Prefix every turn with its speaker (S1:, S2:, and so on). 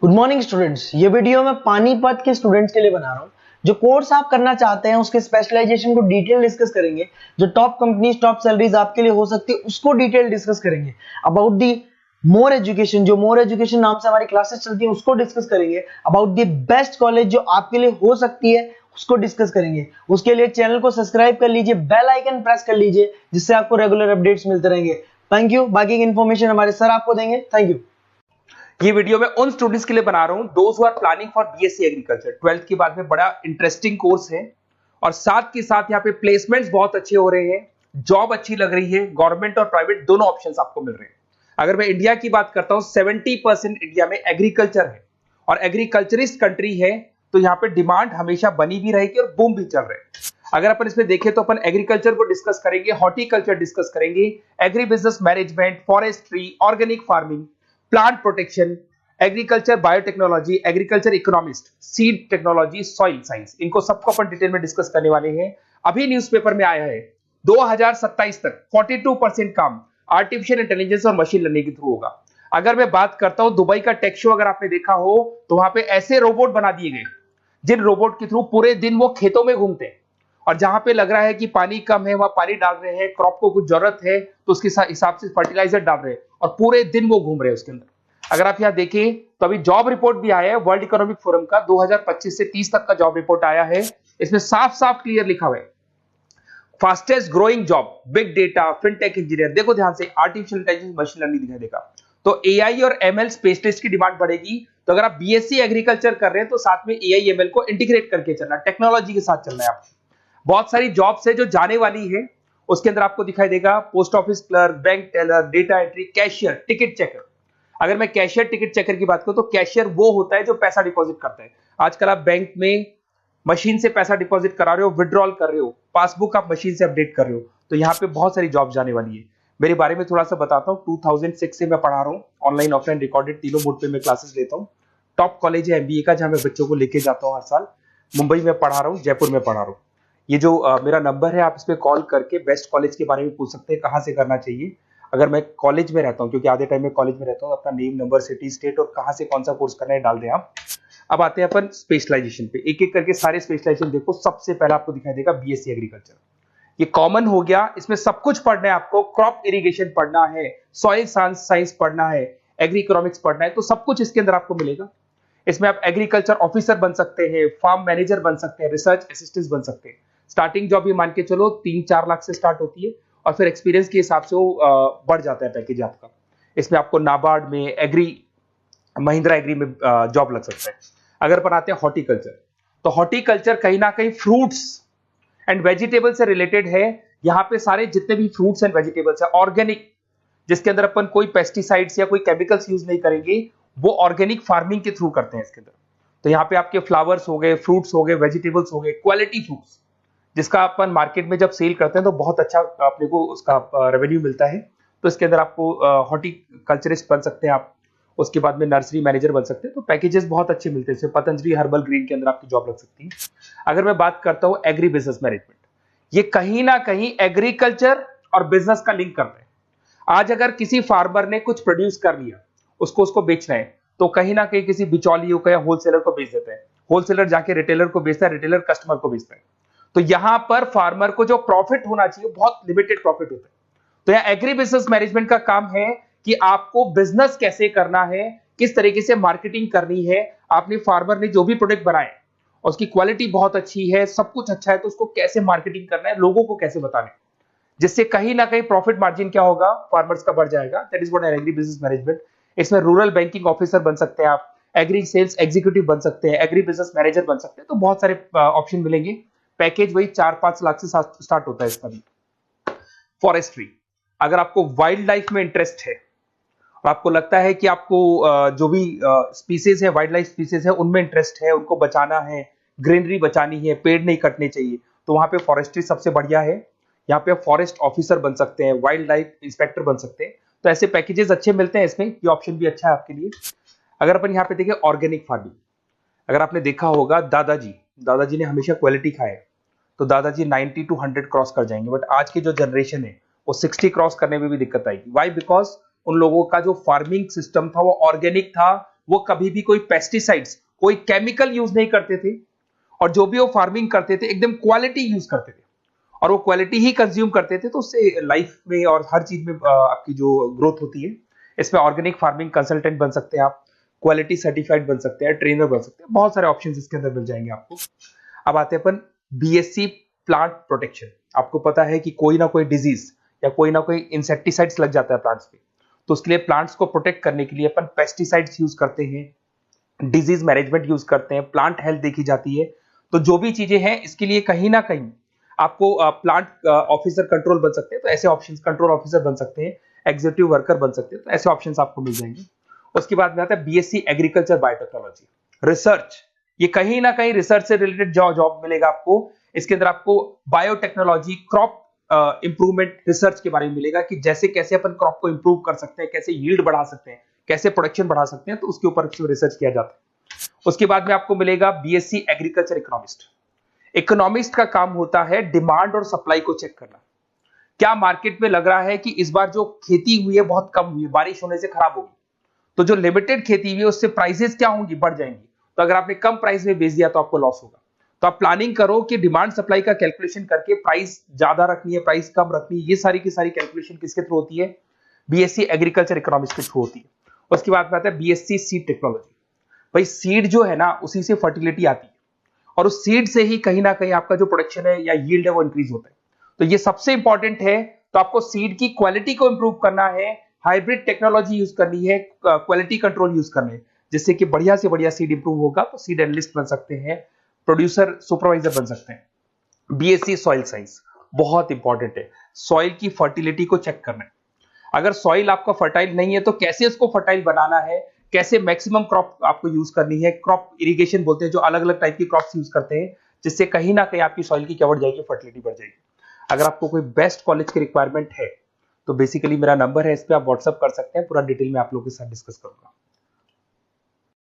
S1: Good morning students. ये video मैं पानीपत के स्टूडेंट्स के लिए बना रहा हूँ। जो कोर्स आप करना चाहते हैं उसके स्पेशलाइजेशन को डिटेल डिस्कस करेंगे। जो टॉप कंपनीज टॉप सैलरीज आपके लिए हो सकती है उसको डिटेल डिस्कस करेंगे। अबाउट दी मोर एजुकेशन, जो मोर एजुकेशन नाम से हमारी क्लासेस चलती है उसको डिस्कस करेंगे। अबाउट दी बेस्ट कॉलेज जो आपके लिए हो सकती है उसको डिस्कस करेंगे। उसके लिए चैनल को सब्सक्राइब कर लीजिए, बेल आइकन प्रेस कर लीजिए, जिससे आपको रेगुलर अपडेट्स मिलते रहेंगे। Thank you. बाकी की इंफॉर्मेशन हमारे सर आपको देंगे। Thank you.
S2: ये वीडियो मैं उन स्टूडेंट्स के लिए बना रहा हूं those who are planning for BSc agriculture. 12th के बाद में बड़ा इंटरेस्टिंग कोर्स है और साथ के साथ यहाँ पे प्लेसमेंट्स बहुत अच्छे हो रहे हैं, जॉब अच्छी लग रही है, गवर्नमेंट और प्राइवेट दोनों ऑप्शंस आपको मिल रहे हैं। अगर मैं इंडिया की बात करता हूं 70% इंडिया में एग्रीकल्चर है और एग्रीकल्चरिस्ट कंट्री है, तो यहाँ पे डिमांड हमेशा बनी भी रहेगी और बूम भी चल रहे हैं। अगर अपन इसमें देखें तो अपन एग्रीकल्चर को डिस्कस करेंगे, हॉर्टिकल्चर डिस्कस करेंगे, agri business management, forestry, organic farming, plant protection, agriculture biotechnology, agriculture economist, seed technology, soil science, इनको सबको अपन डिटेल में डिस्कस करने वाले हैं। अभी न्यूज़पेपर में आया है 2027 तक 42% काम आर्टिफिशियल इंटेलिजेंस और मशीन लर्निंग के थ्रू होगा। अगर मैं बात करता हूं दुबई का टेक शो, अगर आपने देखा हो तो वहां पे ऐसे रोबोट बना दिए गए जिन रोबोट के थ्रू पूरे दिन वो खेतों में घूमते हैं और जहां पे लग रहा है कि पानी कम है वहां पानी डाल रहे हैं, क्रॉप को कुछ जरूरत है तो उसके हिसाब से फर्टिलाइजर डाल रहे हैं और पूरे दिन वो घूम रहे हैं उसके अंदर। अगर आप यहां देखें तो अभी जॉब रिपोर्ट भी आया है वर्ल्ड इकोनॉमिक फोरम का, 2025 से 30 तक का जॉब रिपोर्ट आया है। इसमें साफ साफ क्लियर लिखा हुआ है fastest growing job big data, fintech engineer. देखो ध्यान से, आर्टिफिशियल इंटेलिजेंस, मशीन लर्निंग दिखाई देगा तो एआई और एमएल स्पेशलिस्ट की डिमांड बढ़ेगी। तो अगर आप बीएससी एग्रीकल्चर कर रहे हैं तो साथ में एआई एमएल को इंटीग्रेट करके चलना, टेक्नोलॉजी के साथ चलना है आपको। बहुत सारी जॉब्स है जो जाने वाली है, उसके अंदर आपको दिखाई देगा post office clerk, bank teller, data entry, cashier, ticket checker. अगर मैं कैशियर टिकट चेकर की बात करूं तो कैशियर वो होता है जो पैसा डिपॉजिट करता है। आजकल आप बैंक में मशीन से पैसा डिपॉजिट करा रहे हो, विड्रॉल कर रहे हो, पासबुक आप मशीन से अपडेट कर रहे हो, तो यहाँ पे बहुत सारी जॉब जाने वाली है। मेरे बारे में थोड़ा सा बताता हूँ। 2006 से मैं पढ़ा रहा हूँ, ऑनलाइन ऑफलाइन रिकॉर्डेड तीनों मोड पे मैं क्लासेस लेता हूँ। टॉप कॉलेज है एमबीए का, जहां मैं बच्चों को लेके जाता हूँ हर साल। मुंबई में पढ़ा रहा हूँ, जयपुर में पढ़ा रहा हूँ। ये जो मेरा नंबर है, आप इस पे कॉल करके बेस्ट कॉलेज के बारे में पूछ सकते हैं, कहाँ से करना चाहिए। अगर मैं कॉलेज में रहता हूँ, क्योंकि आधे टाइम में कॉलेज में रहता हूँ, अपना नेम, नंबर, सिटी, स्टेट और कहाँ से कौन सा कोर्स करना है डाल दें आप। अब आते हैं अपन स्पेशलाइजेशन पे, एक एक करके सारे स्पेशलाइजेशन देखो। सबसे पहला आपको दिखाई देगा बीएससी एग्रीकल्चर, ये कॉमन हो गया। इसमें सब कुछ पढ़ना है आपको, क्रॉप इरिगेशन पढ़ना है, सॉइल साइंस पढ़ना है, एग्री इकोनॉमिक्स पढ़ना है, तो सब कुछ इसके अंदर आपको मिलेगा। इसमें आप एग्रीकल्चर ऑफिसर बन सकते हैं, फार्म मैनेजर बन सकते हैं, रिसर्च असिस्टेंट बन सकते हैं। स्टार्टिंग जॉब भी मान के चलो 3-4 लाख से स्टार्ट होती है और फिर एक्सपीरियंस के हिसाब से वो बढ़ जाता है पैकेज आपका। इसमें आपको नाबार्ड में, एग्री, महिंद्रा एग्री में जॉब लग सकता है। अगर अपन आते हैं हॉर्टिकल्चर, तो हॉर्टिकल्चर कहीं ना कहीं फ्रूट्स एंड वेजिटेबल से रिलेटेड है। यहाँ पे सारे जितने भी फ्रूट्स एंड वेजिटेबल्स है ऑर्गेनिक, जिसके अंदर अपन कोई पेस्टिसाइड्स या कोई केमिकल्स यूज नहीं करेंगे, वो ऑर्गेनिक फार्मिंग के थ्रू करते हैं इसके अंदर। तो यहाँ पे आपके फ्लावर्स हो गए, फ्रूट्स हो गए, वेजिटेबल्स हो गए, क्वालिटी फ्रूट्स, जिसका अपन मार्केट में जब सेल करते हैं तो बहुत अच्छा अपने को उसका रेवेन्यू मिलता है। तो इसके अंदर आपको हॉर्टिकल्चरिस्ट बन सकते हैं आप, उसके बाद में नर्सरी मैनेजर बन सकते हैं। तो पैकेजेस बहुत अच्छे मिलते हैं। पतंजलि हर्बल ग्रीन के अंदर आपकी जॉब लग सकती है। अगर मैं बात करता हूँ एग्री बिजनेस मैनेजमेंट, ये कहीं ना कहीं एग्रीकल्चर और बिजनेस का लिंक करते हैं। आज अगर किसी फार्मर ने कुछ प्रोड्यूस कर लिया, उसको बेचना है, तो कहीं ना कहीं किसी बिचौलियों को या होलसेलर को बेच देते हैं। होलसेलर जाके रिटेलर को बेचता है, रिटेलर कस्टमर को बेचता है। तो यहां पर फार्मर को जो प्रॉफिट होना चाहिए बहुत लिमिटेड प्रॉफिट होता है। तो यहां एग्री बिजनेस मैनेजमेंट का काम है कि आपको बिजनेस कैसे करना है, किस तरीके से मार्केटिंग करनी है। आपने फार्मर ने जो भी प्रोडक्ट बनाए उसकी क्वालिटी बहुत अच्छी है, सब कुछ अच्छा है, तो उसको कैसे मार्केटिंग करना है, लोगों को कैसे बताना है, जिससे कहीं ना कहीं प्रॉफिट मार्जिन क्या होगा, फार्मर्स का बढ़ जाएगा। That is what agri business management. इसमें रूरल बैंकिंग ऑफिसर बन सकते हैं आप, एग्री सेल्स एग्जीक्यूटिव बन सकते हैं, एग्री बिजनेस मैनेजर बन सकते हैं। तो बहुत सारे ऑप्शन मिलेंगे। पैकेज वही 4-5 लाख से स्टार्ट होता है इसका भी। फॉरेस्ट्री, अगर आपको वाइल्ड लाइफ में इंटरेस्ट है और आपको लगता है कि आपको जो भी स्पीसीज है, वाइल्ड लाइफ स्पीसीज है, उनमें इंटरेस्ट है, उनको बचाना है, ग्रीनरी बचानी है, पेड़ नहीं कटने चाहिए, तो वहां पे फॉरेस्ट्री सबसे बढ़िया है। यहाँ पे फॉरेस्ट ऑफिसर बन सकते हैं, वाइल्ड लाइफ इंस्पेक्टर बन सकते हैं। तो ऐसे पैकेजेस अच्छे मिलते हैं इसमें, ये ऑप्शन भी अच्छा है आपके लिए। अगर अपन यहाँ पे देखें ऑर्गेनिक फार्मिंग, अगर आपने देखा होगा दादाजी ने हमेशा क्वालिटी खाया है, तो दादाजी 90 to 100 क्रॉस कर जाएंगे। बट आज की जो जनरेशन है वो 60 क्रॉस करने में भी दिक्कत आएगी। वाई? बिकॉज उन लोगों का जो फार्मिंग सिस्टम था वो ऑर्गेनिक था, वो कभी भी कोई पेस्टिसाइड्स, कोई केमिकल यूज नहीं करते थे, और जो भी वो फार्मिंग करते थे एकदम क्वालिटी यूज करते थे, और वो क्वालिटी ही कंज्यूम करते थे। तो उससे लाइफ में और हर चीज में आपकी जो ग्रोथ होती है, इसमें ऑर्गेनिक फार्मिंग कंसल्टेंट बन सकते हैं आप, क्वालिटी सर्टिफाइड बन सकते हैं, ट्रेनर बन सकते हैं, बहुत सारे ऑप्शंस इसके अंदर मिल जाएंगे आपको। अब आते हैं अपन बीएससी प्लांट प्रोटेक्शन। आपको पता है कि कोई ना कोई डिजीज या कोई ना कोई इंसेक्टिसाइड्स लग जाता है प्लांट्स पे, तो उसके लिए प्लांट्स को प्रोटेक्ट करने के लिए अपन पेस्टिसाइड्स यूज करते हैं, डिजीज मैनेजमेंट यूज करते हैं, प्लांट हेल्थ देखी जाती है। तो जो भी चीजें हैं इसके लिए कहीं ना कहीं आपको प्लांट ऑफिसर कंट्रोल बन सकते हैं, तो ऐसे ऑप्शंस, कंट्रोल ऑफिसर बन सकते हैं, एग्जीक्यूटिव वर्कर बन सकते हैं, तो ऐसे ऑप्शंस आपको मिल जाएंगे। उसके बाद में आता है बीएससी एग्रीकल्चर बायोटेक्नोलॉजी, रिसर्च। ये कहीं ना कहीं रिसर्च से रिलेटेड जॉब मिलेगा आपको। इसके अंदर आपको बायोटेक्नोलॉजी, क्रॉप इंप्रूवमेंट रिसर्च के बारे में मिलेगा कि जैसे कैसे अपन क्रॉप को इंप्रूव कर सकते हैं, कैसे यील्ड बढ़ा सकते हैं, कैसे प्रोडक्शन बढ़ा सकते हैं, तो उसके ऊपर रिसर्च किया जाता है। उसके बाद में आपको मिलेगा बीएससी एग्रीकल्चर इकोनॉमिस्ट। इकोनॉमिस्ट का काम होता है डिमांड और सप्लाई को चेक करना। क्या मार्केट में लग रहा है कि इस बार जो खेती हुई है बहुत कम हुई है, बारिश होने से खराब होगी, तो जो लिमिटेड खेती हुई है उससे प्राइसेस क्या होंगी, बढ़ जाएंगी। तो अगर आपने कम प्राइस में बेच दिया तो आपको लॉस होगा। तो आप प्लानिंग करो कि डिमांड सप्लाई का कैलकुलेशन करके प्राइस ज्यादा रखनी है, प्राइस कम रखनी है, ये सारी की सारी कैलकुलेशन किसके थ्रू होती है, बीएससी एग्रीकल्चर इकोनॉमिक्स के थ्रू होती है। उसके बाद में आता है बीएससी सीड टेक्नोलॉजी। भाई सीड जो है ना, उसी से फर्टिलिटी आती है, और उस सीड से ही कहीं ना कहीं आपका जो प्रोडक्शन है या यील्ड है वो इंक्रीज होता है। तो ये सबसे इंपॉर्टेंट है। तो आपको सीड की क्वालिटी को इंप्रूव करना है, हाइब्रिड टेक्नोलॉजी यूज करनी है, क्वालिटी कंट्रोल यूज करने, जिससे कि बढ़िया से बढ़िया सीड इंप्रूव होगा। तो सीड एनालिस्ट बन सकते हैं, प्रोड्यूसर सुपरवाइजर बन सकते हैं। बीएससी सॉइल साइंस बहुत इंपॉर्टेंट है, सॉइल की फर्टिलिटी को चेक करना है। अगर सॉइल आपका फर्टाइल नहीं है तो कैसे उसको फर्टाइल बनाना है, कैसे मैक्सिमम क्रॉप आपको यूज करनी है। क्रॉप इरिगेशन बोलते हैं, जो अलग अलग टाइप की क्रॉप्स यूज करते हैं, जिससे कहीं ना कहीं आपकी सॉइल की क्या बढ़ जाएगी, फर्टिलिटी बढ़ जाएगी। अगर आपको कोई बेस्ट कॉलेज की रिक्वायरमेंट है तो बेसिकली मेरा नंबर है, इस पर आप व्हाट्सअप कर सकते हैं, पूरा डिटेल में आप लोगों के साथ डिस्कस करूंगा।